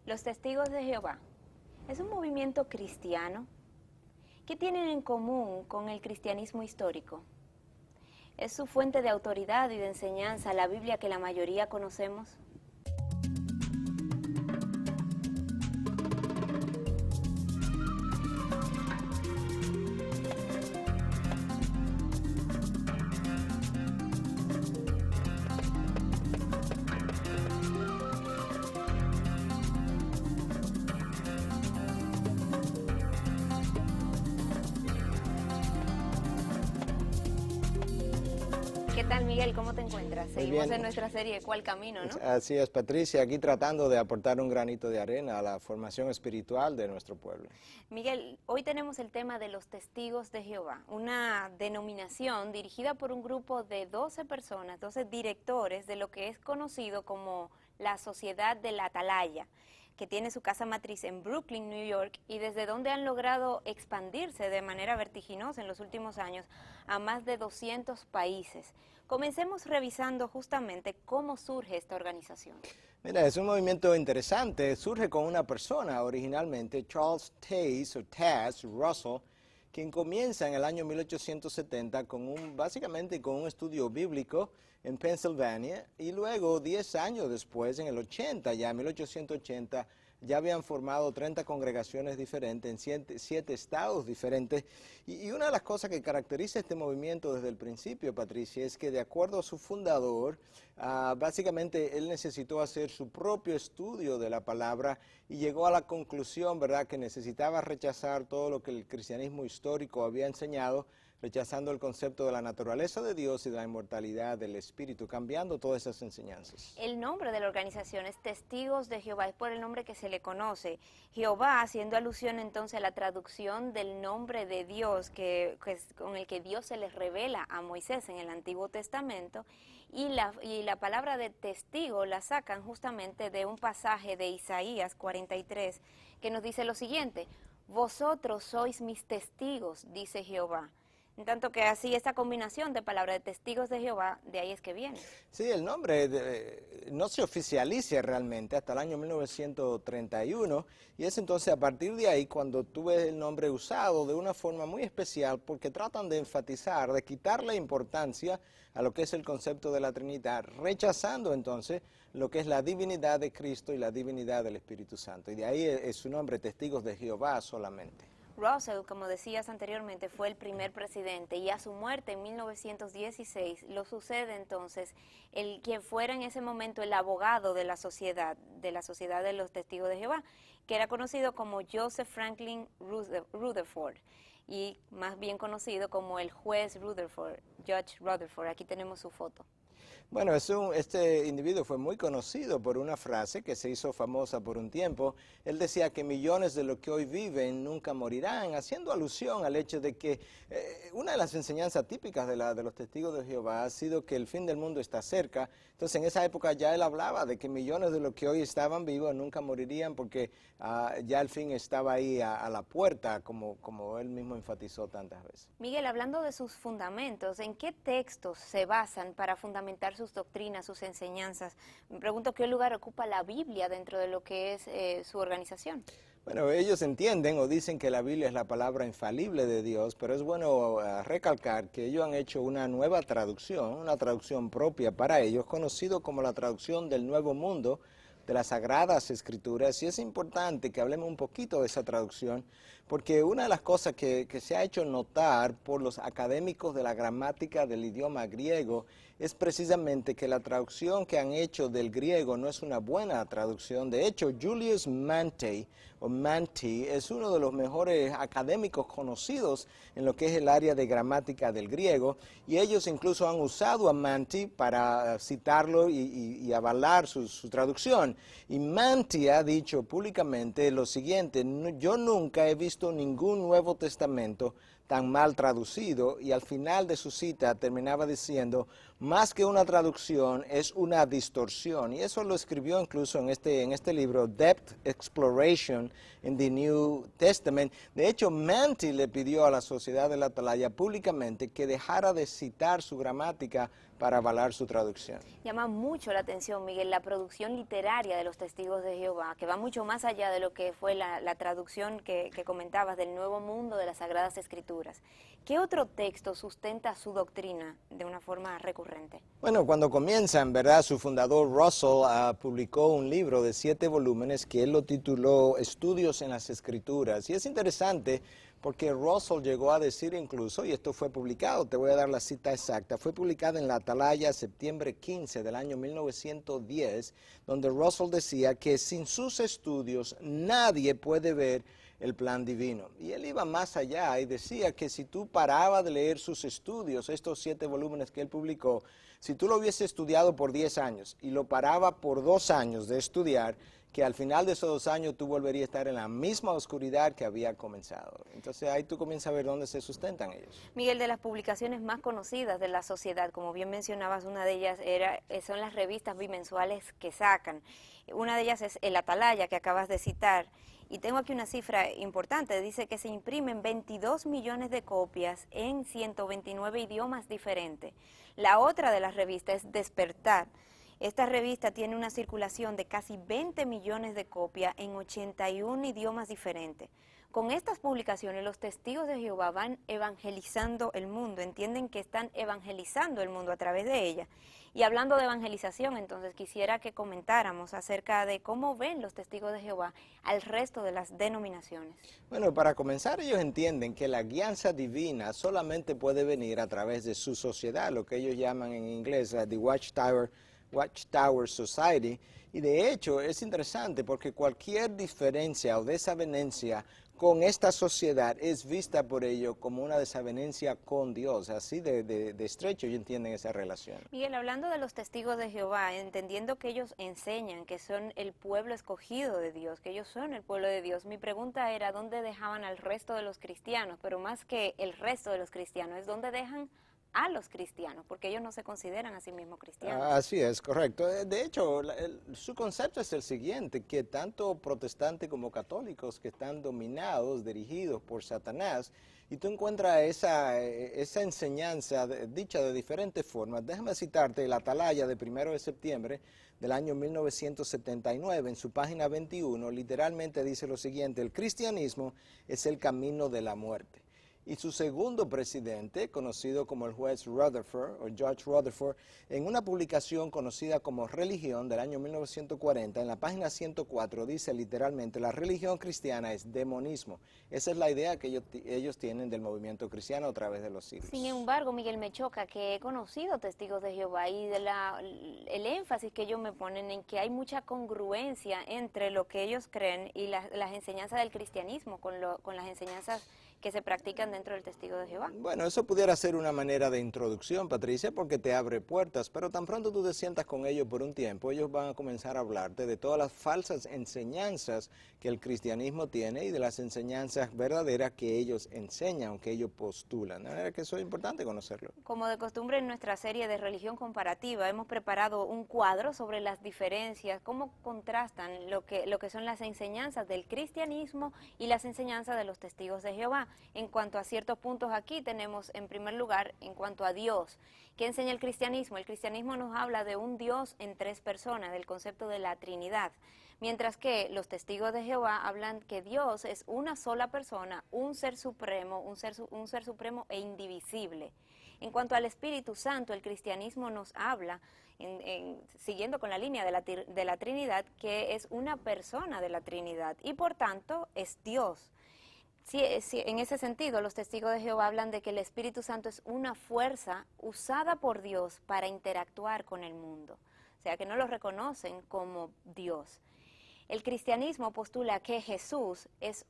Los Testigos de Jehová es un movimiento cristiano. ¿Qué tienen en común con el cristianismo histórico? ¿Es su fuente de autoridad y de enseñanza la Biblia que la mayoría conocemos? ¿Qué tal, Miguel? ¿Cómo te encuentras? Muy Seguimos bien. en nuestra serie ¿Cuál camino?, ¿no? Así es, Patricia, aquí tratando de aportar un granito de arena a la formación espiritual de nuestro pueblo. Miguel, hoy tenemos el tema de los Testigos de Jehová, una denominación dirigida por un grupo de 12 personas, 12 directores de lo que es conocido como la Sociedad de la Atalaya, que tiene su casa matriz en Brooklyn, New York, y desde donde han logrado expandirse de manera vertiginosa en los últimos años a más de 200 países. Comencemos revisando justamente cómo surge esta organización. Mira, es un movimiento interesante, surge con una persona originalmente, Charles Taze Russell, quien comienza en el año 1870 básicamente con un estudio bíblico en Pennsylvania, y luego 10 años después, en el 80, ya en 1880, ya habían formado 30 congregaciones diferentes en 7 estados diferentes. Y una de las cosas que caracteriza este movimiento desde el principio, Patricia, es que de acuerdo a su fundador, básicamente él necesitó hacer su propio estudio de la palabra y llegó a la conclusión, ¿verdad?, que necesitaba rechazar todo lo que el cristianismo histórico había enseñado, rechazando el concepto de la naturaleza de Dios y de la inmortalidad del Espíritu, cambiando todas esas enseñanzas. El nombre de la organización es Testigos de Jehová, es por el nombre que se le conoce. Jehová, haciendo alusión entonces a la traducción del nombre de Dios, con el que Dios se les revela a Moisés en el Antiguo Testamento, y la palabra de testigo la sacan justamente de un pasaje de Isaías 43, que nos dice lo siguiente: vosotros sois mis testigos, dice Jehová. En tanto que así esta combinación de palabras de Testigos de Jehová, de ahí es que viene. Sí, el nombre no se oficializa realmente hasta el año 1931, y es entonces a partir de ahí cuando tuve el nombre usado de una forma muy especial, porque tratan de enfatizar, de quitarle importancia a lo que es el concepto de la Trinidad, rechazando entonces lo que es la divinidad de Cristo y la divinidad del Espíritu Santo. Y de ahí es su nombre, Testigos de Jehová solamente. Russell, como decías anteriormente, fue el primer presidente, y a su muerte en 1916 lo sucede entonces quien fuera en ese momento el abogado de la Sociedad de los Testigos de Jehová, que era conocido como Joseph Franklin Rutherford, y más bien conocido como el juez Rutherford, Judge Rutherford. Aquí tenemos su foto. Bueno, este individuo fue muy conocido por una frase que se hizo famosa por un tiempo. Él decía que millones de los que hoy viven nunca morirán, haciendo alusión al hecho de que una de las enseñanzas típicas de los Testigos de Jehová ha sido que el fin del mundo está cerca. Entonces, en esa época ya él hablaba de que millones de los que hoy estaban vivos nunca morirían porque ya el fin estaba ahí a la puerta, como él mismo enfatizó tantas veces. Miguel, hablando de sus fundamentos, ¿en qué textos se basan para fundamentar sus doctrinas, sus enseñanzas? Me pregunto qué lugar ocupa la Biblia dentro de lo que es su organización. Bueno, ellos entienden o dicen que la Biblia es la palabra infalible de Dios, pero es bueno recalcar que ellos han hecho una nueva traducción, una traducción propia para ellos, conocido como la traducción del Nuevo Mundo de las Sagradas Escrituras, y es importante que hablemos un poquito de esa traducción, porque una de las cosas que se ha hecho notar por los académicos de la gramática del idioma griego es precisamente que la traducción que han hecho del griego no es una buena traducción. De hecho, Julius Manti es uno de los mejores académicos conocidos en lo que es el área de gramática del griego, y ellos incluso han usado a Manti para citarlo y avalar su traducción. Y Manti ha dicho públicamente lo siguiente: yo nunca he visto ningún Nuevo Testamento tan mal traducido, y al final de su cita terminaba diciendo, más que una traducción es una distorsión, y eso lo escribió incluso en este libro, Depth Exploration in the New Testament. De hecho, Manti le pidió a la Sociedad de la Atalaya públicamente que dejara de citar su gramática para avalar su traducción. Llama mucho la atención, Miguel, la producción literaria de los Testigos de Jehová, que va mucho más allá de lo que fue la traducción que comentabas del Nuevo Mundo de las Sagradas Escrituras. ¿Qué otro texto sustenta su doctrina de una forma recurrente? Bueno, cuando comienza, en verdad, su fundador Russell publicó un libro de 7 volúmenes que él lo tituló Estudios en las Escrituras. Y es interesante porque Russell llegó a decir incluso, y esto fue publicado, te voy a dar la cita exacta, fue publicada en la Atalaya septiembre 15 del año 1910, donde Russell decía que sin sus estudios nadie puede ver el plan divino. Y él iba más allá y decía que si tú parabas de leer sus estudios, estos 7 volúmenes que él publicó, si tú lo hubiese estudiado por 10 años y lo paraba por 2 años de estudiar, que al final de esos 2 años tú volverías a estar en la misma oscuridad que había comenzado. Entonces ahí tú comienzas a ver dónde se sustentan ellos. Miguel, de las publicaciones más conocidas de la sociedad, como bien mencionabas, una de ellas son las revistas bimensuales que sacan. Una de ellas es El Atalaya, que acabas de citar. Y tengo aquí una cifra importante, dice que se imprimen 22 millones de copias en 129 idiomas diferentes. La otra de las revistas es Despertar. Esta revista tiene una circulación de casi 20 millones de copias en 81 idiomas diferentes. Con estas publicaciones los testigos de Jehová van evangelizando el mundo, entienden que están evangelizando el mundo a través de ella. Y hablando de evangelización, entonces quisiera que comentáramos acerca de cómo ven los testigos de Jehová al resto de las denominaciones. Bueno, para comenzar, ellos entienden que la guianza divina solamente puede venir a través de su sociedad, lo que ellos llaman en inglés the Watchtower Society, y de hecho es interesante porque cualquier diferencia o desavenencia con esta sociedad es vista por ellos como una desavenencia con Dios, así de estrecho ellos entienden esa relación. Miguel, hablando de los testigos de Jehová, entendiendo que ellos enseñan que son el pueblo escogido de Dios, que ellos son el pueblo de Dios, mi pregunta era dónde dejaban al resto de los cristianos, pero más que el resto de los cristianos, es dónde dejan a los cristianos, porque ellos no se consideran a sí mismos cristianos. Así es, correcto. De hecho, su concepto es el siguiente, que tanto protestantes como católicos que están dominados, dirigidos por Satanás, y tú encuentras esa enseñanza dicha de diferentes formas. Déjame citarte el Atalaya de 1 de septiembre del año 1979, en su página 21, literalmente dice lo siguiente: el cristianismo es el camino de la muerte. Y su segundo presidente, conocido como el juez Rutherford, o Judge Rutherford, en una publicación conocida como Religión del año 1940, en la página 104, dice literalmente, la religión cristiana es demonismo. Esa es la idea que ellos tienen del movimiento cristiano a través de los siglos. Sin embargo, Miguel, me choca que he conocido testigos de Jehová y el énfasis que ellos me ponen en que hay mucha congruencia entre lo que ellos creen y las enseñanzas del cristianismo con las enseñanzas que se practican dentro del testigo de Jehová. Bueno, eso pudiera ser una manera de introducción, Patricia, porque te abre puertas, pero tan pronto tú te sientas con ellos por un tiempo, ellos van a comenzar a hablarte de todas las falsas enseñanzas que el cristianismo tiene y de las enseñanzas verdaderas que ellos enseñan, que ellos postulan. De manera que eso es importante conocerlo. Como de costumbre en nuestra serie de religión comparativa, hemos preparado un cuadro sobre las diferencias, cómo contrastan lo que son las enseñanzas del cristianismo y las enseñanzas de los testigos de Jehová. En cuanto a ciertos puntos aquí tenemos en primer lugar en cuanto a Dios. ¿Qué enseña el cristianismo? El cristianismo nos habla de un Dios en 3 personas, del concepto de la Trinidad. Mientras que los testigos de Jehová hablan que Dios es una sola persona, un ser supremo, un ser supremo e indivisible. En cuanto al Espíritu Santo, el cristianismo nos habla, siguiendo con la línea de la Trinidad, que es una persona de la Trinidad y por tanto es Dios. Sí, en ese sentido, los testigos de Jehová hablan de que el Espíritu Santo es una fuerza usada por Dios para interactuar con el mundo. O sea, que no lo reconocen como Dios. El cristianismo postula que Jesús es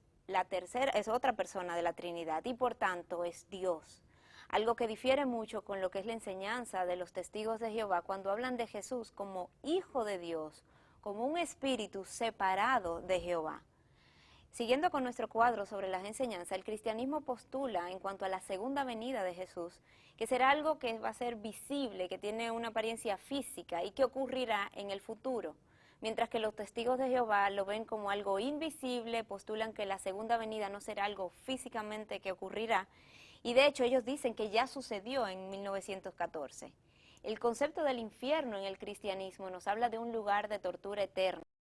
otra persona de la Trinidad y por tanto es Dios. Algo que difiere mucho con lo que es la enseñanza de los testigos de Jehová cuando hablan de Jesús como Hijo de Dios, como un espíritu separado de Jehová. Siguiendo con nuestro cuadro sobre las enseñanzas, el cristianismo postula en cuanto a la segunda venida de Jesús, que será algo que va a ser visible, que tiene una apariencia física y que ocurrirá en el futuro. Mientras que los testigos de Jehová lo ven como algo invisible, postulan que la segunda venida no será algo físicamente que ocurrirá, y de hecho ellos dicen que ya sucedió en 1914. El concepto del infierno en el cristianismo nos habla de un lugar de tortura eterna,